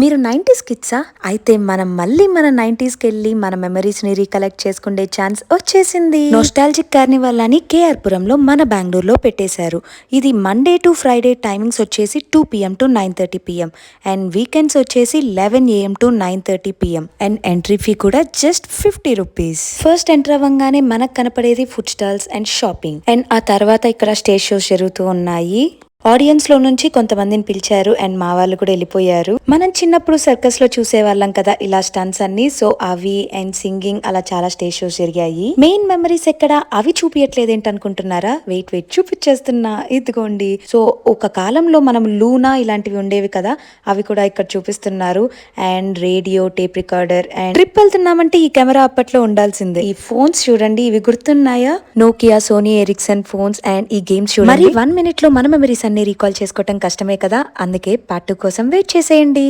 మీరు 90s కిడ్సా? అయితే మనం మళ్ళీ మన 90s కెళ్ళి మన మెమరీస్ ని రీకలెక్ట్ చేసుకునే ఛాన్స్ వచ్చేసింది. నోస్టాల్జిక్ కార్నివాల్ అని కేఆర్ పురంలో మన బెంగళూరులో పెట్టేశారు. ఇది మండే టు ఫ్రైడే టైమింగ్స్ వచ్చేసి 2 PM to 9:30 PM and weekends వచ్చేసి 11 AM to 9:30 PM and entry fee కూడా జస్ట్ 50 రూపీస్. ఫస్ట్ ఎంటర్ అవ్వగానే మనకు కనపడేది food stalls and shopping and ఆ తర్వాత ఇక్కడ స్టేజ్ షోస్ జరుగుతూ ఉన్నాయి. ఆడియన్స్ లో నుంచి కొంతమందిని పిలిచారు అండ్ మా వాళ్ళు కూడా వెళ్ళిపోయారు. మనం చిన్నప్పుడు సర్కస్ లో చూసే వాళ్ళం కదా ఇలా స్టంట్స్ అన్ని. సో అవి అండ్ సింగింగ్ అలా చాలా స్టేజ్ షోస్ జరిగాయి. మెయిన్ మెమరీస్ ఎక్కడ అవి చూపించట్లేదు ఏంటనుకుంటున్నారా? వెయిట్ చూపించేస్తున్నా, ఇదిగోండి. సో ఒక కాలంలో మనం లూనా ఇలాంటివి ఉండేవి కదా, అవి కూడా ఇక్కడ చూపిస్తున్నారు. And radio, tape recorder and trip వెళ్తున్నామంటే ఈ కెమెరా అప్పట్లో ఉండాల్సిందే. ఈ ఫోన్స్ చూడండి, ఇవి గుర్తున్నాయా? Nokia, Sony Ericsson phones and ఈ గేమ్స్ చూడండి. మరి 1 minute లో మన మెమరీస్ అన్ని రీకాల్ చేసుకోవటం కష్టమే కదా, అందుకే పార్ట్ 2 కోసం వెయిట్ చేసేయండి.